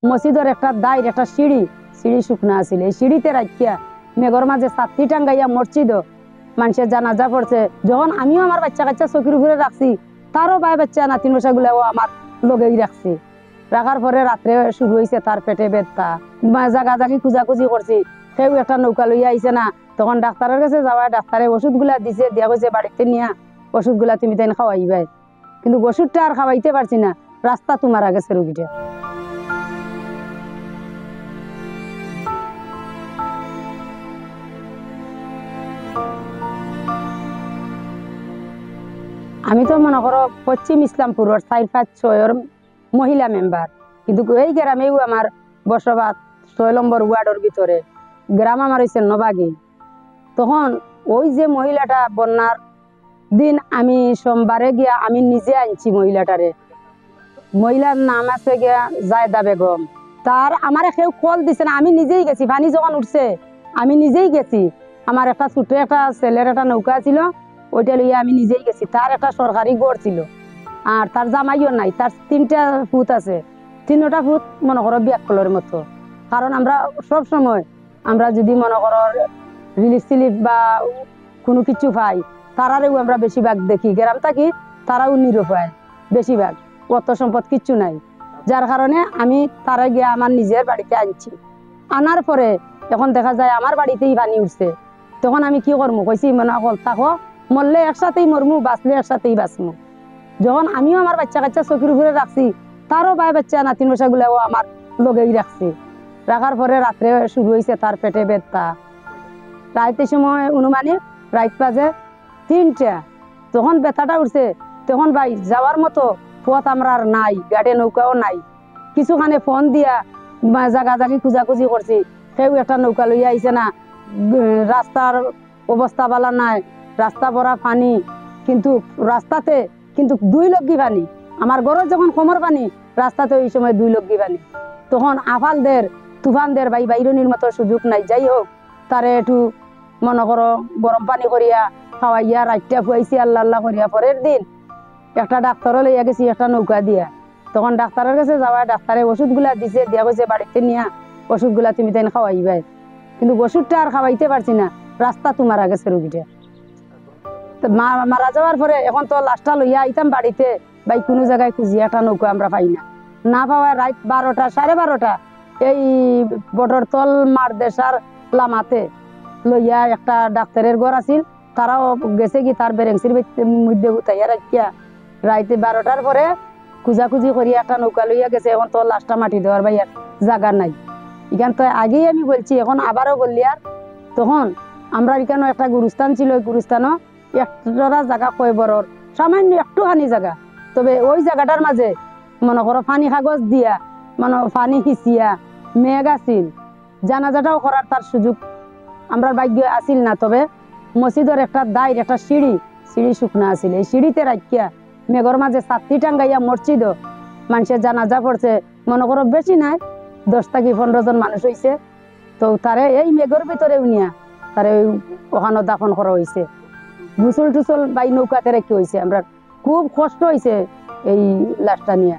মসজিদের একটা দায়ের একটা সিঁড়ি সিঁড়ি শুকনা আছিল, এই সিঁড়িতে রাখিয়া মেঘর মাঝে ছাত্রী টাঙ্গাইয়া মসজিদ মানুষের জানাজা পড়ছে। যখন আমিও আমার বাচ্চা কাচ্চা চকির উপরে রাখছি, তারও ভাই বাচ্চা নাতিন বসা গুলাও আমার লগেই রাখছি। রাখার পরে রাত্রে শুরু হয়েছে তার পেটে ব্যথা, জাগা জাগি খুঁজাখুঁজি করছি, সেও একটা নৌকা লইয়া আইছে না। তখন ডাক্তারের কাছে যাওয়া, ডাক্তারে ওষুধ গুলা দিছে, দিয়া কইছে বাড়িতে নিয়া ওষুধ গুলা তুমি তাই খাওয়াইবাই। কিন্তু ওষুধটা আর খাওয়াইতে পারছি না, রাস্তা তোমার গেছে রোগীটা। আমি তো মনে করো পশ্চিম ইসলামপুর 4-5-6 মহিলা মেম্বার, কিন্তু এই গ্রামেও আমার বসবাস 6 নম্বর ওয়ার্ডের ভিতরে। গ্রাম আমার হয়েছে নবাগী। তখন ওই যে মহিলাটা বন্যার দিন আমি সোমবারে গিয়া আমি নিজে আনছি মহিলাটারে। মহিলার নাম আছে গিয়া জায়দা বেগম। তার আমার কেউ কল দিছে না, আমি নিজেই গেছি। পানি যখন উঠছে আমি নিজেই গেছি। আমার একটা ছোট একটা ছেলের একটা নৌকা ছিল, ওইটা লইয়া আমি নিজেই গেছি। তার একটা সরকারি গড় ছিল, আর তার জামাইও নাই। তার 3টা ফুট আছে, 3টা ফুট মনে করো বিয়াকলের মতো। কারণ আমরা সব সময় আমরা যদি মনে করো রিলিফ সিলিফ বা কোনো কিছু পাই, তারারেও আমরা বেশিরভাগ দেখি। গ্রাম থাকি তারাও নিরুপায় বেশিরভাগ, অত সম্পদ কিচ্ছু নাই। যার কারণে আমি তারা গিয়ে আমার নিজের বাড়িতে আনছি। আনার পরে এখন দেখা যায় আমার বাড়িতেই পানি উঠছে। তখন আমি কি করবো, কইছি মনে কল থাকো, মরলে একসাথেই মরমু, বাঁচলে একসাথেই বাঁচমু। যখন আমিও আমার বাচ্চা কাচ্চা চকির উপরে রাখছি, তারও ভাই বাচ্চা নাতিন বসা গুলাও আমার লগেই রাখছি। রাখার পরে রাত্রে শুরু হয়েছে তার পেটে ব্যথা। রাইতের সময় অনুমানিক রাত বাজে 3টা, তখন ব্যথাটা উঠছে। তখন ভাই যাওয়ার মতো পথ আমরা আর নাই, গাড়ি নৌকাও নাই। কিছুখানে ফোন দিয়া জাগা জাগি খুঁজাখুঁজি করছি, সেও একটা নৌকা লইয়া আইছে না। রাস্তার অবস্থা ভালো নাই, রাস্তা ভরা পানি, কিন্তু রাস্তাতে কিন্তু 2 লগি পানি। আমার ঘরের যখন কোমর পানি, রাস্তাতে ওই সময় 2 লগি পানি। তখন আফালদের তুফানদের ভাই বাইরনির মতো সুযোগ নাই। যাই হোক, তারে একটু মনে করো গরম পানি করিয়া খাওয়াইয়া রাতটা খুয়াইছি আল্লাহ আল্লাহ করিয়া। পরের দিন একটা ডাক্তারও লইয়া গেছি একটা নৌকা দিয়া। তখন ডাক্তারের কাছে যাওয়া, ডাক্তারে ওষুধ গুলা দিছে, দিয়া কইছে বাড়িতে নিয়া ওষুধ গুলা তুমি তাই খাওয়াইবাই। কিন্তু ওষুধটা আর খাওয়াইতে পারছি না, রাস্তা তোমার গেছে রোগীটা। মারা যাওয়ার পরে এখন তো লাশটা লইয়া আইতাম বাড়িতে, ভাই কোনো জায়গায় খুঁজি একটা নৌকা আমরা পাই না। না পাওয়া রাত 12টা 12:30 এই বটরতল মারদেশার লামাতে লইয়া একটা ডাক্তারের ঘর আছিল, তারাও গেছে কি তার বেরেংসির মধ্যে উঠাইয়া রাখিয়া রাইতে 12টার পরে খুঁজাখুঁজি করিয়া একটা নৌকা লইয়া গেছে। এখন তো লাশটা মাটি দেওয়ার ভাই আর জায়গা নাই। এখান তো আগেই আমি বলছি, এখন আবারও বললি। আর তখন আমরা এখানে একটা গুরুস্থান ছিল, ওই গুরুস্থানও একটা জায়গা কয় বড়র সামান্য একটুখানি জায়গা, তবে ওই জায়গাটার মাঝে মনে করো পানি কাগজ দিয়া মানে পানি হিচিয়া মেঘ আছিল, জানাজাটাও করার তার সুযোগ আমরা ভাগ্য আসিল না। তবে মসজিদের একটা দায়ের একটা সিঁড়ি সিঁড়ি শুকনা আছিল, এই সিঁড়িতে রাখিয়া মেঘর মাঝে ছাত্রী টাঙ্গাইয়া মসজিদ মানুষের জানাজা পড়ছে। মনে করো বেশি নাই, 10 থেকে 15 জন মানুষ হয়েছে। তো তারে এই মেঘর ভিতরে উনিয়া তারে ওখানে দাফন করা হয়েছে। গুসল টুসল বাই নৌকাতে রেখে হয়েছে। আমরা খুব কষ্ট হয়েছে এই লাশটা নিয়ে।